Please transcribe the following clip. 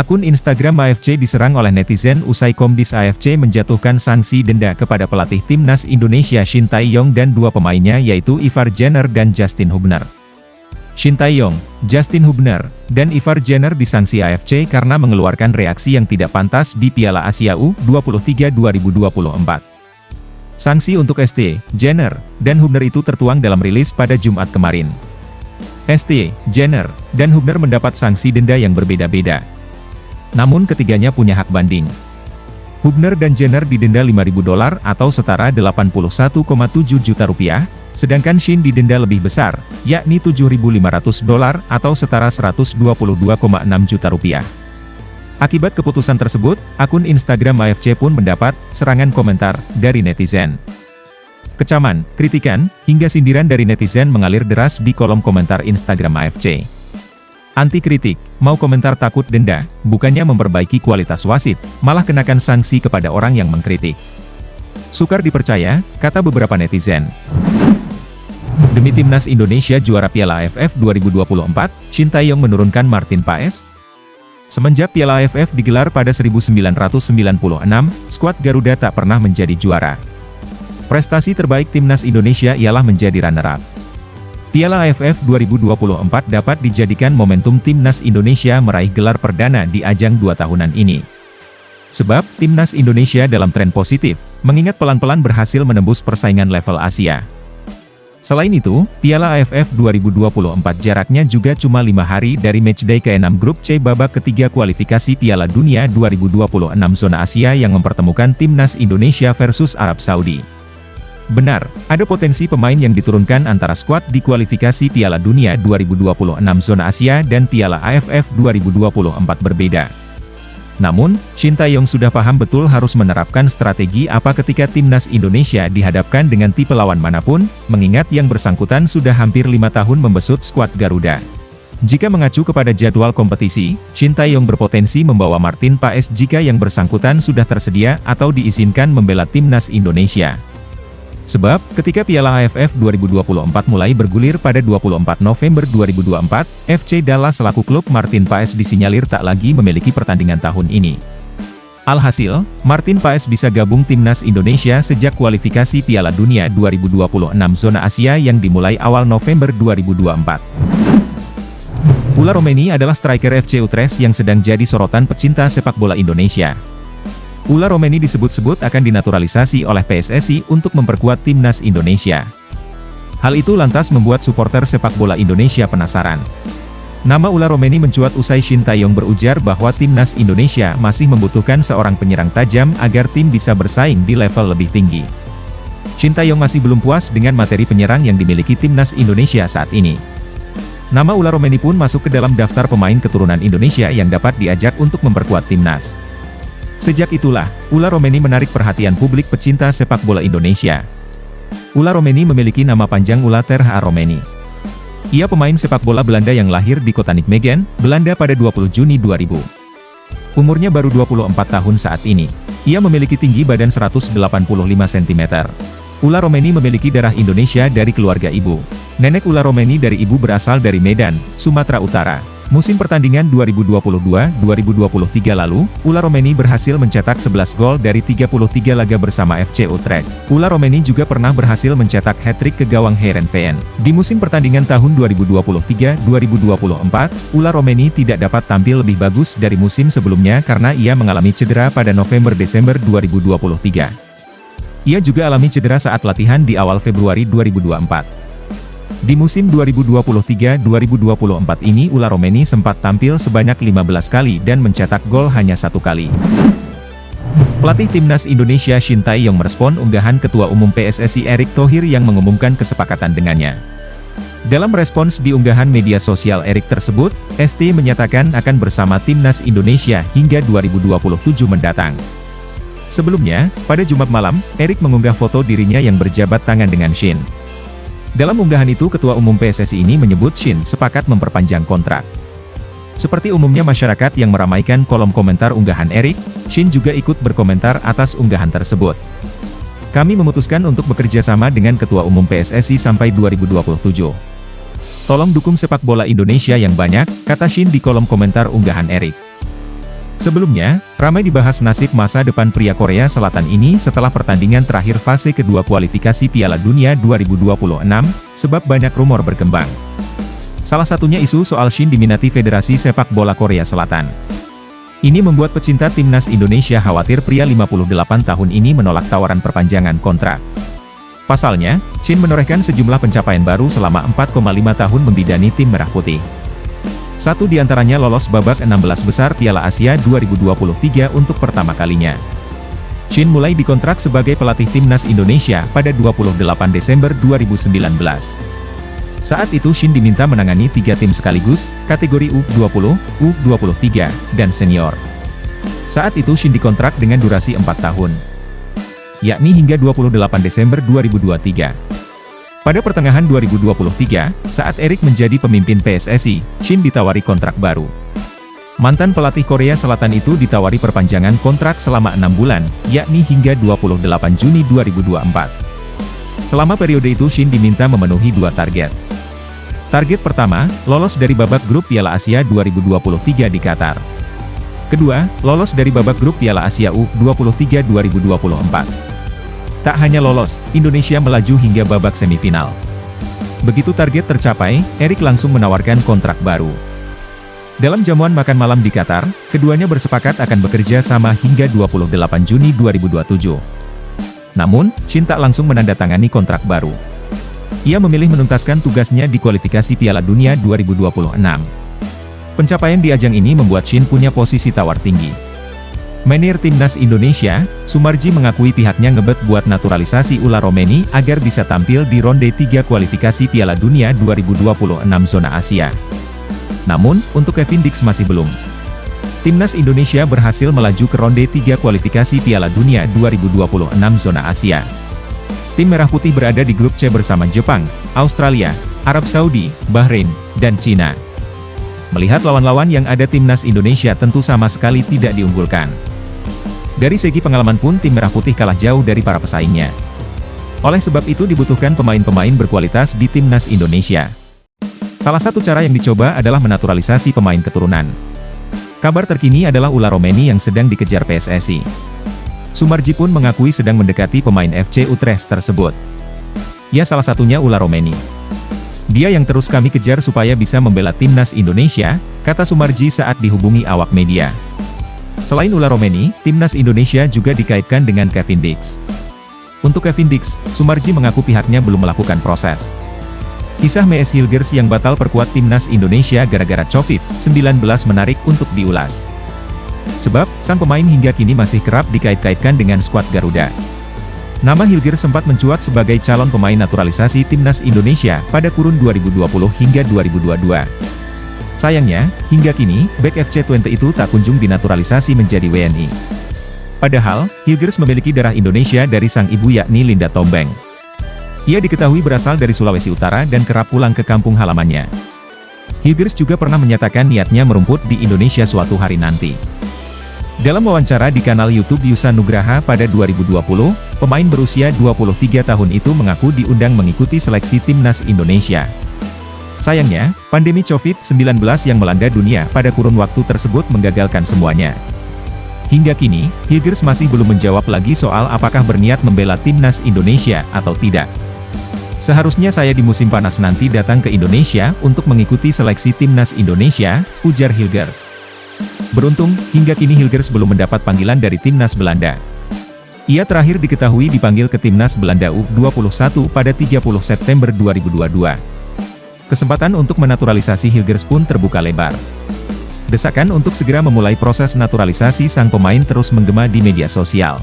Akun Instagram AFC diserang oleh netizen usai Komdis AFC menjatuhkan sanksi denda kepada pelatih timnas Indonesia Shin Tae-yong dan dua pemainnya yaitu Ivar Jenner dan Justin Hubner. Shin Tae-yong, Justin Hubner, dan Ivar Jenner disanksi AFC karena mengeluarkan reaksi yang tidak pantas di Piala Asia U23 2024. Sanksi untuk ST, Jenner, dan Hubner itu tertuang dalam rilis pada Jumat kemarin. ST, Jenner, dan Hubner mendapat sanksi denda yang berbeda-beda. Namun ketiganya punya hak banding. Hubner dan Jenner didenda $5.000 atau setara 81,7 juta rupiah, sedangkan Shin didenda lebih besar, yakni $7.500 atau setara 122,6 juta rupiah. Akibat keputusan tersebut, akun Instagram AFC pun mendapat serangan komentar dari netizen. Kecaman, kritikan, hingga sindiran dari netizen mengalir deras di kolom komentar Instagram AFC. Anti kritik, mau komentar takut denda, bukannya memperbaiki kualitas wasit, malah kenakan sanksi kepada orang yang mengkritik. Sukar dipercaya, kata beberapa netizen. Demi timnas Indonesia juara Piala AFF 2024, Shin Tae-yong menurunkan Martin Paes. Semenjak Piala AFF digelar pada 1996, skuad Garuda tak pernah menjadi juara. Prestasi terbaik timnas Indonesia ialah menjadi runner-up. Piala AFF 2024 dapat dijadikan momentum timnas Indonesia meraih gelar perdana di ajang 2 tahunan ini. Sebab, timnas Indonesia dalam tren positif, mengingat pelan-pelan berhasil menembus persaingan level Asia. Selain itu, Piala AFF 2024 jaraknya juga cuma 5 hari dari matchday ke-6 grup C babak ketiga kualifikasi Piala Dunia 2026 zona Asia yang mempertemukan timnas Indonesia versus Arab Saudi. Benar, ada potensi pemain yang diturunkan antara skuad di kualifikasi Piala Dunia 2026 zona Asia dan Piala AFF 2024 berbeda. Namun, Shin Tae-yong sudah paham betul harus menerapkan strategi apa ketika timnas Indonesia dihadapkan dengan tipe lawan manapun, mengingat yang bersangkutan sudah hampir 5 tahun membesut skuad Garuda. Jika mengacu kepada jadwal kompetisi, Shin Tae-yong berpotensi membawa Martin Paes jika yang bersangkutan sudah tersedia atau diizinkan membela timnas Indonesia. Sebab, ketika Piala AFF 2024 mulai bergulir pada 24 November 2024, FC Dallas selaku klub Martin Paes disinyalir tak lagi memiliki pertandingan tahun ini. Alhasil, Martin Paes bisa gabung timnas Indonesia sejak kualifikasi Piala Dunia 2026 zona Asia yang dimulai awal November 2024. Ula Romeni adalah striker FC Utrecht yang sedang jadi sorotan pecinta sepak bola Indonesia. Ula Romeni disebut-sebut akan dinaturalisasi oleh PSSI untuk memperkuat timnas Indonesia. Hal itu lantas membuat supporter sepak bola Indonesia penasaran. Nama Ula Romeni mencuat usai Shin Tae-yong berujar bahwa timnas Indonesia masih membutuhkan seorang penyerang tajam agar tim bisa bersaing di level lebih tinggi. Shin Tae-yong masih belum puas dengan materi penyerang yang dimiliki timnas Indonesia saat ini. Nama Ula Romeni pun masuk ke dalam daftar pemain keturunan Indonesia yang dapat diajak untuk memperkuat timnas. Sejak itulah, Ula Romeni menarik perhatian publik pecinta sepak bola Indonesia. Ula Romeni memiliki nama panjang Ula Terha Romeni. Ia pemain sepak bola Belanda yang lahir di kota Nijmegen, Belanda pada 20 Juni 2000. Umurnya baru 24 tahun saat ini. Ia memiliki tinggi badan 185 cm. Ula Romeni memiliki darah Indonesia dari keluarga ibu. Nenek Ula Romeni dari ibu berasal dari Medan, Sumatera Utara. Musim pertandingan 2022-2023 lalu, Ula Romeni berhasil mencetak 11 gol dari 33 laga bersama FC Utrecht. Ula Romeni juga pernah berhasil mencetak hat-trick ke gawang Heerenveen. Di musim pertandingan tahun 2023-2024, Ula Romeni tidak dapat tampil lebih bagus dari musim sebelumnya karena ia mengalami cedera pada November-Desember 2023. Ia juga alami cedera saat latihan di awal Februari 2024. Di musim 2023-2024 ini Ula Romeni sempat tampil sebanyak 15 kali dan mencetak gol hanya 1 kali. Pelatih timnas Indonesia Shin Tae-yong merespon unggahan Ketua Umum PSSI Erick Thohir yang mengumumkan kesepakatan dengannya. Dalam respons di unggahan media sosial Erick tersebut, ST menyatakan akan bersama timnas Indonesia hingga 2027 mendatang. Sebelumnya, pada Jumat malam, Erick mengunggah foto dirinya yang berjabat tangan dengan Shin. Dalam unggahan itu Ketua Umum PSSI ini menyebut Shin sepakat memperpanjang kontrak. Seperti umumnya masyarakat yang meramaikan kolom komentar unggahan Erick, Shin juga ikut berkomentar atas unggahan tersebut. Kami memutuskan untuk bekerja sama dengan Ketua Umum PSSI sampai 2027. Tolong dukung sepak bola Indonesia yang banyak, kata Shin di kolom komentar unggahan Erick. Sebelumnya, ramai dibahas nasib masa depan pria Korea Selatan ini setelah pertandingan terakhir fase kedua kualifikasi Piala Dunia 2026, sebab banyak rumor berkembang. Salah satunya isu soal Shin diminati Federasi Sepak Bola Korea Selatan. Ini membuat pecinta timnas Indonesia khawatir pria 58 tahun ini menolak tawaran perpanjangan kontrak. Pasalnya, Shin menorehkan sejumlah pencapaian baru selama 4,5 tahun membidani tim Merah Putih. Satu di antaranya lolos babak 16 besar Piala Asia 2023 untuk pertama kalinya. Shin mulai dikontrak sebagai pelatih timnas Indonesia pada 28 Desember 2019. Saat itu Shin diminta menangani 3 tim sekaligus, kategori U20, U23, dan senior. Saat itu Shin dikontrak dengan durasi 4 tahun, yakni hingga 28 Desember 2023. Pada pertengahan 2023, saat Erik menjadi pemimpin PSSI, Shin ditawari kontrak baru. Mantan pelatih Korea Selatan itu ditawari perpanjangan kontrak selama 6 bulan, yakni hingga 28 Juni 2024. Selama periode itu Shin diminta memenuhi 2 target. Target pertama, lolos dari babak grup Piala Asia 2023 di Qatar. Kedua, lolos dari babak grup Piala Asia U23 2024. Tak hanya lolos, Indonesia melaju hingga babak semifinal. Begitu target tercapai, Erik langsung menawarkan kontrak baru. Dalam jamuan makan malam di Qatar, keduanya bersepakat akan bekerja sama hingga 28 Juni 2027. Namun, Shin tak langsung menandatangani kontrak baru. Ia memilih menuntaskan tugasnya di kualifikasi Piala Dunia 2026. Pencapaian di ajang ini membuat Shin punya posisi tawar tinggi. Manajer Timnas Indonesia, Sumarji mengakui pihaknya ngebet buat naturalisasi Ula Romeni agar bisa tampil di ronde 3 kualifikasi Piala Dunia 2026 zona Asia. Namun, untuk Kevin Dix masih belum. Timnas Indonesia berhasil melaju ke ronde 3 kualifikasi Piala Dunia 2026 zona Asia. Tim Merah Putih berada di grup C bersama Jepang, Australia, Arab Saudi, Bahrain, dan Cina. Melihat lawan-lawan yang ada Timnas Indonesia tentu sama sekali tidak diunggulkan. Dari segi pengalaman pun tim Merah Putih kalah jauh dari para pesaingnya. Oleh sebab itu dibutuhkan pemain-pemain berkualitas di Timnas Indonesia. Salah satu cara yang dicoba adalah menaturalisasi pemain keturunan. Kabar terkini adalah Ula Romeni yang sedang dikejar PSSI. Sumarji pun mengakui sedang mendekati pemain FC Utrecht tersebut. Ya, salah satunya Ula Romeni. Dia yang terus kami kejar supaya bisa membela Timnas Indonesia, kata Sumarji saat dihubungi awak media. Selain Ula Romeni, Timnas Indonesia juga dikaitkan dengan Kevin Dix. Untuk Kevin Dix, Sumarji mengaku pihaknya belum melakukan proses. Kisah Mees Hilgers yang batal perkuat Timnas Indonesia gara-gara COVID-19 menarik untuk diulas. Sebab, sang pemain hingga kini masih kerap dikait-kaitkan dengan skuad Garuda. Nama Hilgers sempat mencuat sebagai calon pemain naturalisasi Timnas Indonesia pada kurun 2020 hingga 2022. Sayangnya, hingga kini, bek FC Twente itu tak kunjung dinaturalisasi menjadi WNI. Padahal, Hilgers memiliki darah Indonesia dari sang ibu yakni Linda Tombeng. Ia diketahui berasal dari Sulawesi Utara dan kerap pulang ke kampung halamannya. Hilgers juga pernah menyatakan niatnya merumput di Indonesia suatu hari nanti. Dalam wawancara di kanal YouTube Yusa Nugraha pada 2020, pemain berusia 23 tahun itu mengaku diundang mengikuti seleksi Timnas Indonesia. Sayangnya, pandemi COVID-19 yang melanda dunia pada kurun waktu tersebut menggagalkan semuanya. Hingga kini, Hilgers masih belum menjawab lagi soal apakah berniat membela Timnas Indonesia atau tidak. Seharusnya saya di musim panas nanti datang ke Indonesia untuk mengikuti seleksi Timnas Indonesia, ujar Hilgers. Beruntung, hingga kini Hilgers belum mendapat panggilan dari Timnas Belanda. Ia terakhir diketahui dipanggil ke Timnas Belanda U21 pada 30 September 2022. Kesempatan untuk menaturalisasi Hilgers pun terbuka lebar. Desakan untuk segera memulai proses naturalisasi sang pemain terus menggema di media sosial.